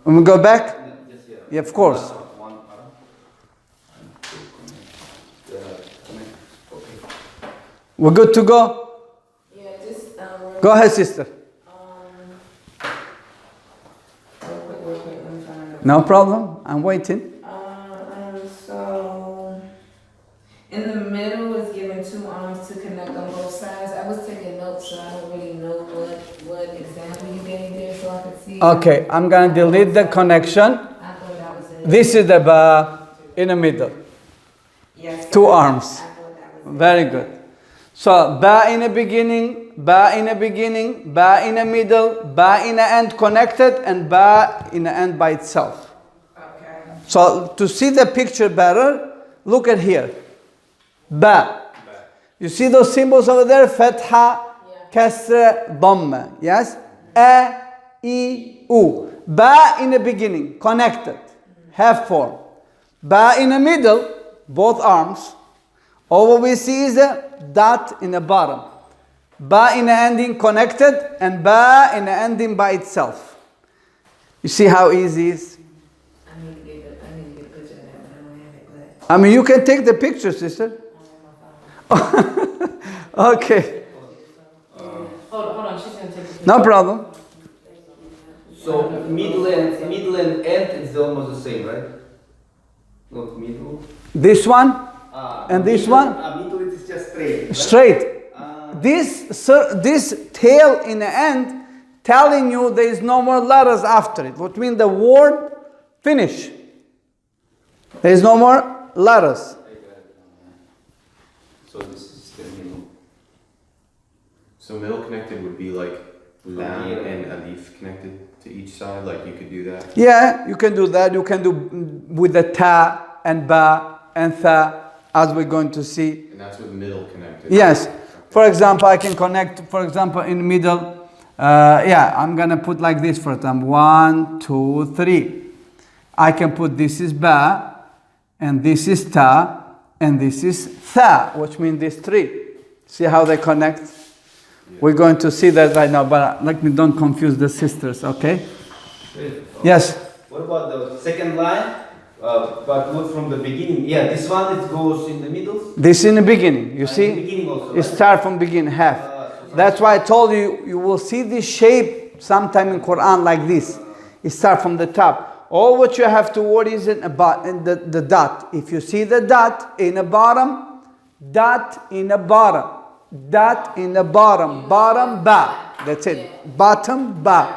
And we go back? Yeah, of course. We're good to go? Yeah, just, Go ahead, sister. real quick, let me find it. No problem. I'm waiting. So, in the middle is given two arms to connect on both sides. I was taking notes, so I don't really know what example you gave there, so I could see. Okay, I'm going to delete the connection. I thought that was it. This is the Ba in the middle. Yes. Two arms. I thought that was it. Very good. So, Ba in the beginning, Ba in the beginning, Ba in the middle, Ba in the end connected, and Ba in the end by itself. Okay. So, to see the picture better, look at here. Ba. You see those symbols over there? Fatha, Kasra, Dhamma. Yes? A, I, U. Ba in the beginning, connected, half form. Ba in the middle, both arms. All we see is a dot in the bottom. Ba in the ending connected, and Ba in the ending by itself. You see how easy it is? I need to get a picture of that, but I don't have it, but I mean, you can take the picture, sister. Okay, hold on, she's gonna take the picture. no problem. So middle and end is almost the same, right? Not middle. This one and this middle, one, middle is just straight. Right? straight. This tail in the end telling you there is no more letters after it, which means the word finish. There is no more letters. So this is the middle. So middle connected would be like lam and alif connected to each side. Like you could do that. Yeah, you can do that. You can do with the ta and ba and tha, as we're going to see. And that's with middle connected. Yes. For example, I can connect, for example, in the middle. I'm going to put like this for example. 1, 2, 3. I can put this is ba, and this is ta, and this is tha, which means these three. See how they connect? Yeah. We're going to see that right now, but let me don't confuse the sisters, okay? Yes? What about the second line? But not from the beginning. Yeah, this one it goes in the middle. This in the beginning, you see? In the beginning also, It right? starts from beginning, half. That's why I told you, you will see this shape sometime in Quran like this. It starts from the top. All what you have to worry is about the dot. If you see the dot in the bottom, dot in the bottom, dot in the bottom, bottom ba. That's it. Bottom ba.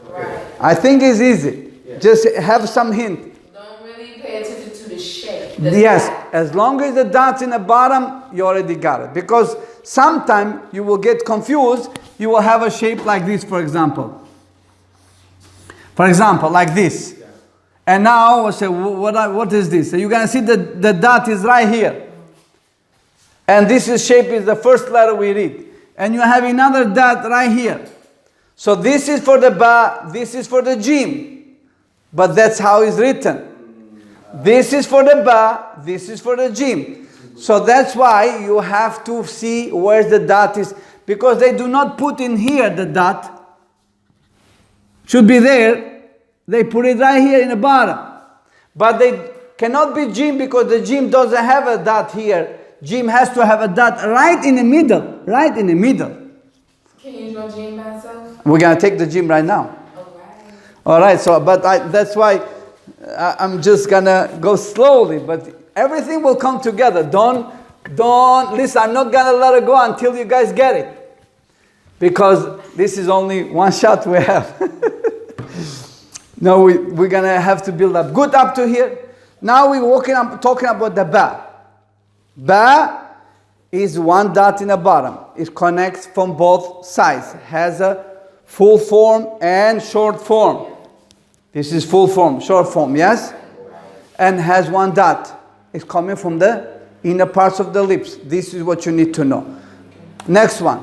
Right. I think it's easy. Just have some hint. Don't really pay attention to the shape. Yes, as long as the dot's in the bottom, you already got it. Because sometimes you will get confused. You will have a shape like this, for example. For example, like this. And now we'll say, what is this? So you're going to see the dot is right here. And this shape is the first letter we read. And you have another dot right here. So this is for the ba, this is for the jim. But that's how it's written. This is for the ba, this is for the jim. So that's why you have to see where the dot is. Because they do not put in here the dot. Should be there. They put it right here in the bottom. But they cannot be jim because the jim doesn't have a dot here. Jim has to have a dot right in the middle. Right in the middle. Can you draw Jim by itself? We're going to take the jim right now. Alright. Alright, so that's why I'm just going to go slowly. But everything will come together. Don't, listen, I'm not going to let it go until you guys get it. Because this is only one shot we have. No, we're going to have to build up. Good up to here. Now we're talking about the ba. Ba is one dot in the bottom. It connects from both sides. Has a full form and short form. This is full form, short form, yes? And has one dot. It's coming from the inner parts of the lips. This is what you need to know. Next one.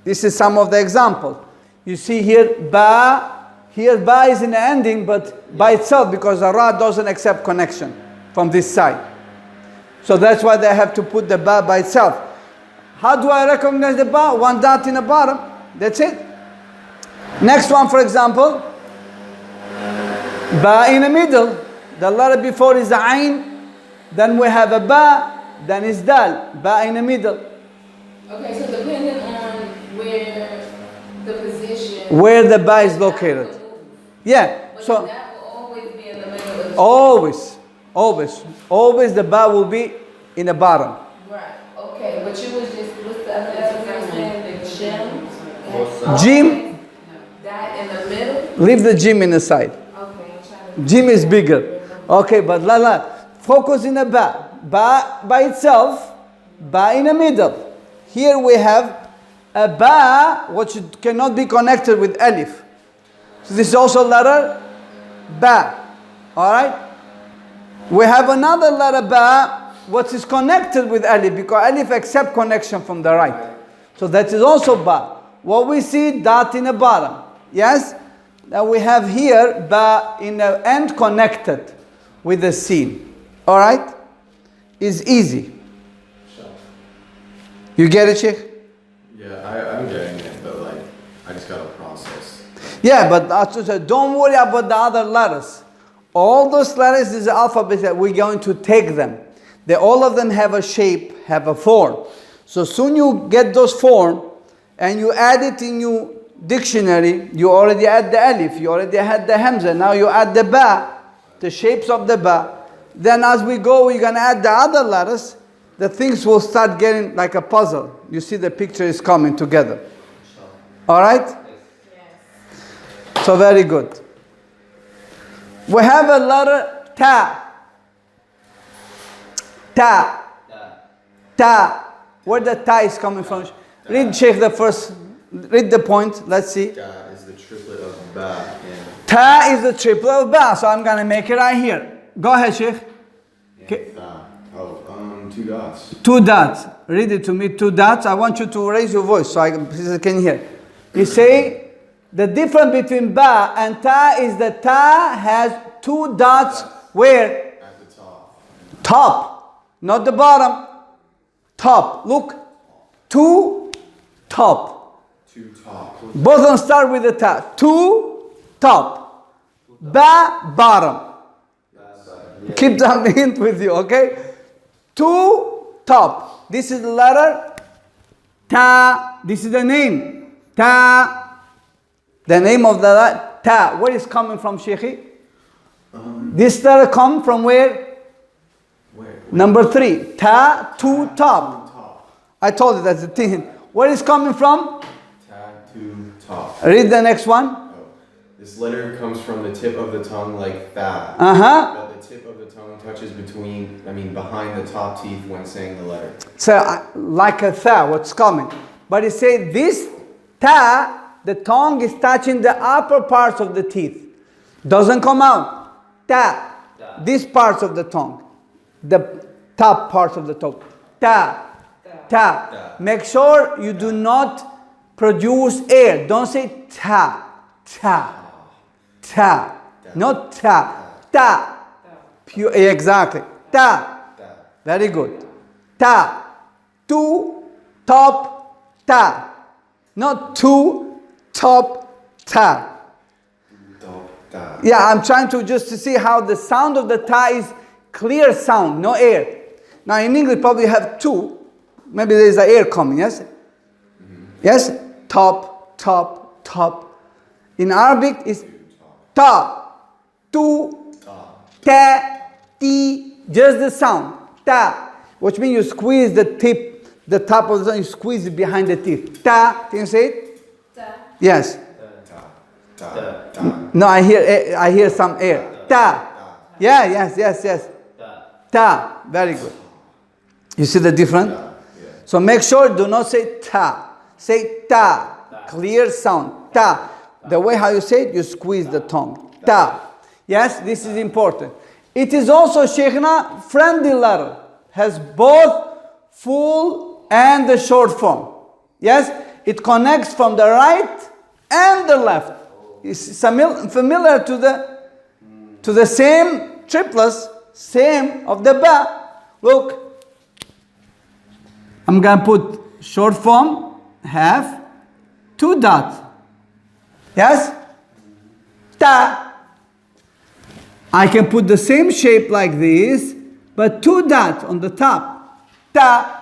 This is some of the examples. You see here, ba Here ba is in the ending, but by itself, because the ra doesn't accept connection from this side. So that's why they have to put the ba by itself. How do I recognize the ba? One dot in the bottom. That's it. Next one, for example, ba in the middle. The letter before is the ain. Then we have a ba. Then is dal. Ba in the middle. Okay, so depending on where the position. Where the ba is located. Yeah. But So that will always be in the middle of the always the ba will be in the bottom. Right. Okay, but you was just what's the other letter you saying? The gem. Jim. That in the middle. Leave the jim in the side. Okay, I'm trying to. Jim is bigger. Okay, but focus in the ba. Ba by itself, ba in the middle. Here we have a ba which cannot be connected with alif. So this is also letter ba. Alright? We have another letter ba which is connected with alif because alif accepts connection from the right. So that is also ba. What we see, dot in the bottom. Yes? Now we have here ba in the end connected with the sin. Alright? It's easy. You get it, Sheikh? Yeah, I'm getting it, but like, I just gotta process. Yeah, but don't worry about the other letters. All those letters is the alphabet that we're going to take them. All of them have a shape, have a form. So soon you get those form and you add it in your dictionary, you already add the alif, you already had the hamza, now you add the ba, the shapes of the ba. Then as we go, we're going to add the other letters. The things will start getting like a puzzle. You see the picture is coming together. All right? So very good. We have a letter ta. Ta. Ta. Where the ta is coming from? Read Sheikh the first. Read the point. Let's see. Ta is the triplet of ba. Ta is the triplet of ba. So I'm going to make it right here. Go ahead, Sheikh. Okay. Two dots. 2 dots. Read it to me. 2 dots. I want you to raise your voice so I can hear. You say the difference between ba and ta is that ta has 2 dots where? At the top. Top. Not the bottom. Top. Look. 2 top. 2 top. Both of them start with the ta. 2 top. Ba bottom. Keep that hint with you, okay? 2 top. This is the letter ta. This is the name. Ta. The name of the letter ta. Where is coming from, Sheikhi? This letter come from where? Where? Number 3. Ta, 2 top. I told you that's the thing. Where is coming from? Ta, 2 top. Read the next one. Oh. This letter comes from the tip of the tongue like that. But the tip of the tongue touches behind the top teeth when saying the letter. So like a tha, what's coming. But it says this ta, the tongue is touching the upper parts of the teeth. Doesn't come out. Ta. These parts of the tongue. The top parts of the tongue. Ta. Ta. Make sure you do not produce air. Don't say ta. Ta. Ta. Not ta. Ta. Pure, exactly. Ta. Very good. Ta. 2 top ta. Not 2 top ta. Yeah, I'm trying to just to see how the sound of the ta is clear sound, no air. Now in English probably have 2. Maybe there is the air coming, yes? Yes? Top, top, top. In Arabic it's ta, 2, ta, ti, just the sound. Ta, which means you squeeze the tip, the top of the tongue, you squeeze it behind the teeth. Ta, can you say it? Ta. Yes. Ta. No, I hear some air. Ta. Yeah, yes. Ta. Very good. You see the difference? So make sure do not say ta. Say ta. Clear sound. Ta. The way how you say it, you squeeze the tongue. Ta. Yes, this is important. It is also, Sheikhna, friendly letter. Has both full and the short form. Yes, it connects from the right and the left. It's familiar to the same triplets, same of the ba. Look, I'm gonna put short form, have, 2 dots. Yes? Ta. I can put the same shape like this, but 2 dots on the top. Ta.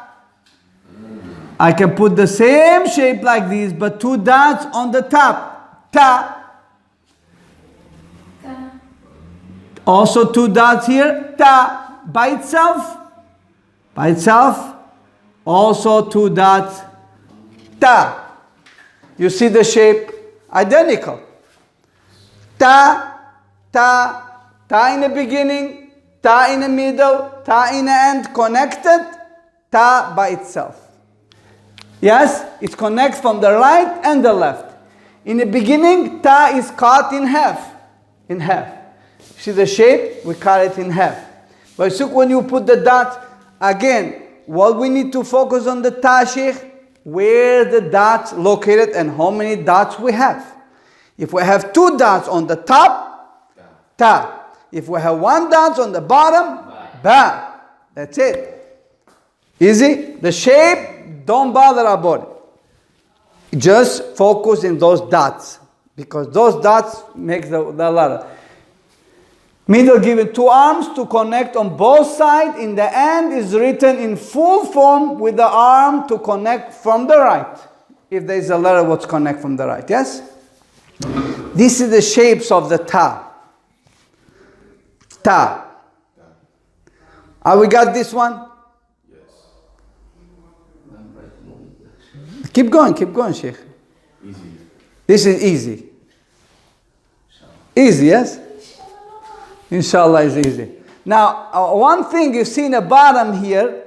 I can put the same shape like this, but 2 dots on the top. Ta. Also 2 dots here. Ta. By itself. By itself. Also 2 dots. Ta. You see the shape? Identical. Ta. Ta. Ta in the beginning. Ta in the middle. Ta in the end. Connected. Ta by itself. Yes, it connects from the right and the left. In the beginning, ta is cut in half. In half. See the shape? We cut it in half. But so when you put the dot, again, what we need to focus on the ta, Sheikh, where the dots located and how many dots we have. If we have 2 dots on the top, ta. If we have 1 dot on the bottom, ba. That's it. Easy? The shape, don't bother about it. Just focus in those dots. Because those dots make the letter. Middle given 2 arms to connect on both sides. In the end is written in full form with the arm to connect from the right. If there is a letter, what's connect from the right? Yes? This is the shapes of the ta. Ta. We got this one? Keep going, Sheikh. Easy. This is easy. Easy, yes? Inshallah is easy. Now, one thing you see in the bottom here,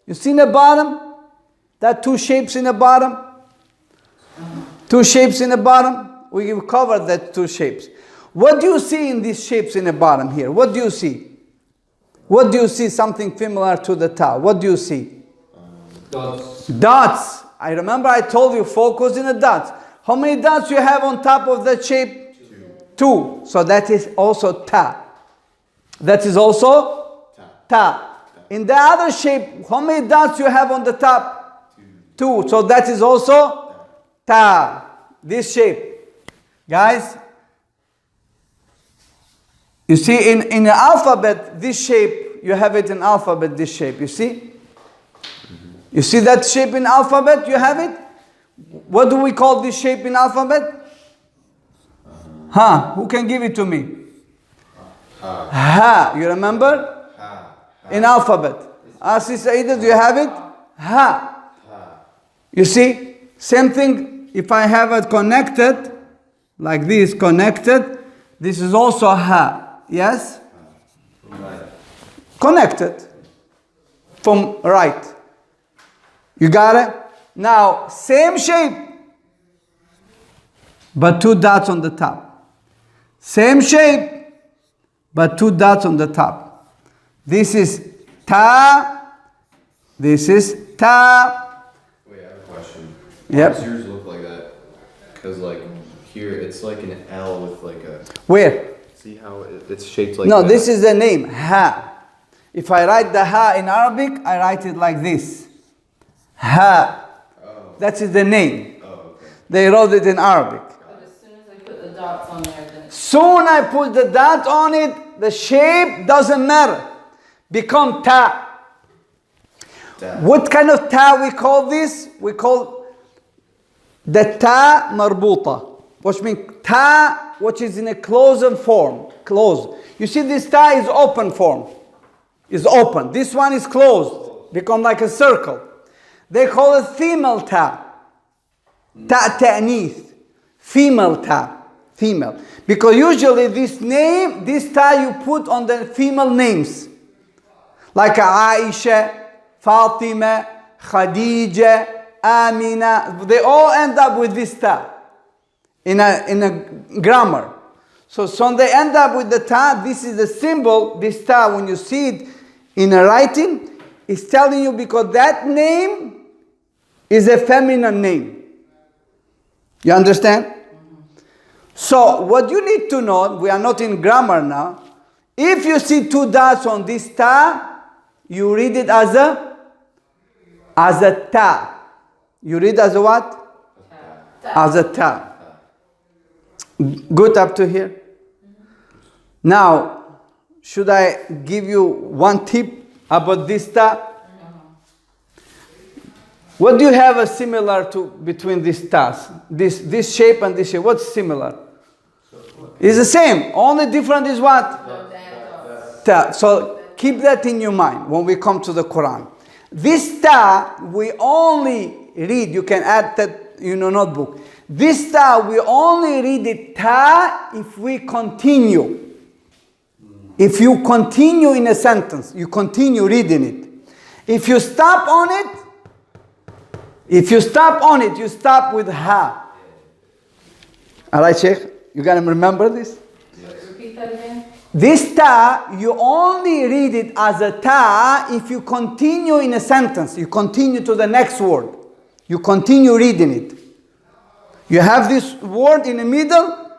you see in the bottom, that 2 shapes in the bottom? 2 shapes in the bottom? We covered that 2 shapes. What do you see in these shapes in the bottom here? What do you see? What do you see something similar to the ta? What do you see? Dots. Dots. I remember I told you focus in the dots. How many dots you have on top of that shape? 2. So that is also ta. That is also ta. In the other shape, how many dots you have on the top? 2. So that is also ta. This shape. Guys, you see in the alphabet, this shape, you have it in alphabet, this shape. You see? You see that shape in alphabet? You have it? What do we call this shape in alphabet? Who can give it to me? Ha. You remember? In alphabet. Sister Aida, do you have it? Ha. You see? Same thing. If I have it connected, like this, connected, this is also ha. Yes? Connected. From right. You got it? Now, same shape, but 2 dots on the top. Same shape, but 2 dots on the top. This is ta. This is ta. Wait, I have a question. Yep. Why does yours look like that? Because like here, it's like an L with like a... Where? See how it's shaped like No, that? this is the name, ha. If I write the ha in Arabic, I write it like this. Ha. Oh. That is the name. Oh, okay. They wrote it in Arabic. But as soon as I put the dots on there, then it's Soon I put the dot on it, the shape doesn't matter. Become ta. Ta. What kind of ta we call this? We call the ta marbuta, which means ta which is in a closed form. Closed. You see this ta is open form. Is open. This one is closed. Become like a circle. They call it female ta. Ta ta'nith. Female ta. Female. Because usually this name, this ta you put on the female names. Like Aisha, Fatima, Khadija, Amina. They all end up with this ta. In a grammar. So they end up with the ta. This is the symbol, this ta, when you see it in a writing, it's telling you because that name is a feminine name. You understand? So what you need to know, we are not in grammar now. If you see two dots on this ta, you read it as a ta. You read as a what? As a ta. Good up to here? Now, should I give you one tip about this ta? What do you have a similar to between these tas? This shape and this shape. What's similar? It's the same. Only different is what? Ta. So keep that in your mind when we come to the Quran. This ta we only read. You can add that in your notebook. This ta we only read it ta if we continue. If you continue in a sentence, you continue reading it. If you stop on it, you stop with ha. Alright, Sheikh? You gotta remember this? Repeat that again. This ta, you only read it as a ta if you continue in a sentence. You continue to the next word. You continue reading it. You have this word in the middle,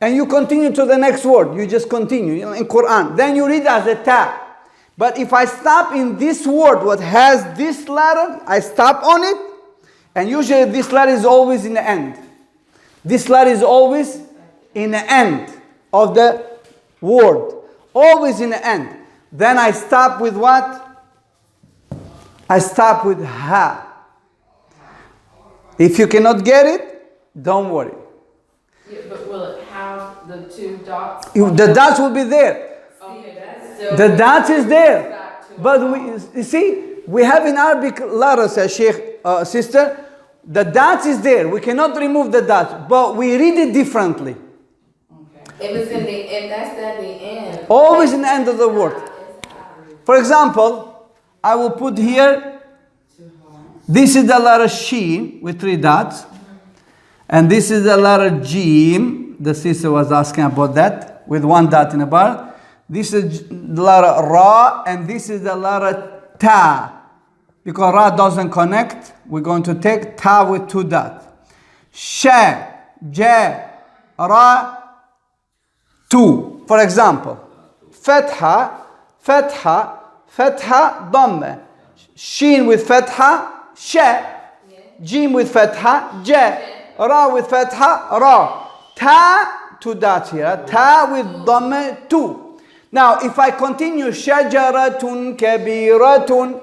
and you continue to the next word. You just continue in Quran. Then you read as a ta. But if I stop in this word, what has this letter, I stop on it. And usually this letter is always in the end. This letter is always in the end of the word. Always in the end. Then I stop with what? I stop with ha. If you cannot get it, don't worry. Yeah, but will it have the two dots? The dots will be there. Okay, that's still. The dot is there. Back to But you see, we have in Arabic letters, Sheikh, sister, the dot is there. We cannot remove the dot, but we read it differently. If it's in the, if that's at the end. Always in the end of the word. For example, I will put here, this is the letter Shin with 3 dots. And this is the letter Jim. The sister was asking about that with 1 dot in a bar. This is the letter Ra, and this is the letter Ta. Because Ra doesn't connect, we're going to take Ta with 2 dots. Sha, Ja, Ra, 2. For example, Fatha, Fatha, Fatha, Dhamma. Shin with Fatha, Sha. Jim with Fatha, Ja. Ra with Fatha, Ra. Ta, 2 dots here. Ta with Dhamma, 2. Now, if I continue, Shajaratun Kabiratun,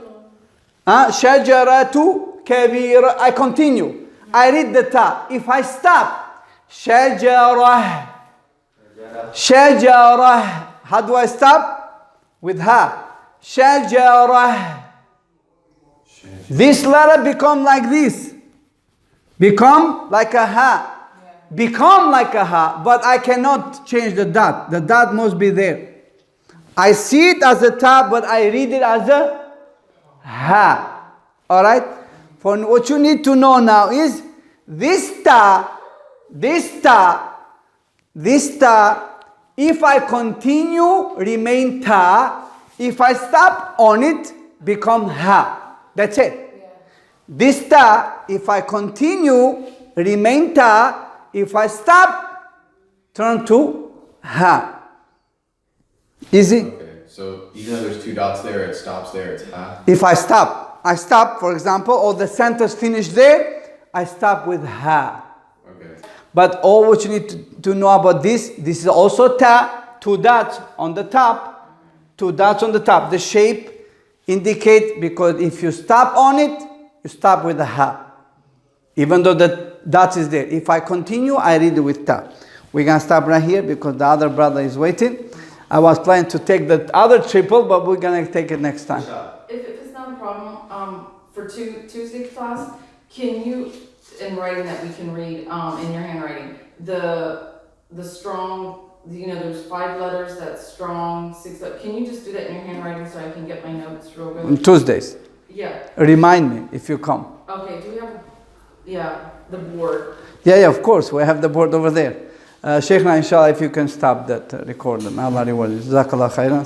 Shajaratu Kabira, I continue. I read the ta. If I stop, Shajarah, Shajarah. How do I stop? With ha. Shajarah. This letter become like this. Become like a ha. Become like a ha. But I cannot change the dot. The dot must be there. I see it as a ta, but I read it as a ha. Alright? For what you need to know now is this ta, if I continue, remain ta. If I stop on it, become ha. That's it. This ta, if I continue, remain ta. If I stop, turn to ha. Easy? Okay, so even though there's 2 dots there, it stops there, it's ha. If I stop, for example, or the sentence finished there, I stop with ha. Okay. But all what you need to know about this is also ta, 2 dots on the top, 2 dots on the top. The shape indicate, because if you stop on it, you stop with the ha. Even though the dot is there. If I continue, I read it with ta. We're going to stop right here because the other brother is waiting. I was planning to take the other triple, but we're going to take it next time. If it's not a problem, for Tuesday class, can you, in writing that we can read, in your handwriting, the strong, there's 5 letters, that's strong, 6 letters. Can you just do that in your handwriting so I can get my notes real good? On Tuesdays. Yeah. Remind me if you come. Okay, do we have, the board? Yeah, of course. We have the board over there. Sheikhna, inshallah, if you can stop that recording. Allah reward you. Jazakallah khairan.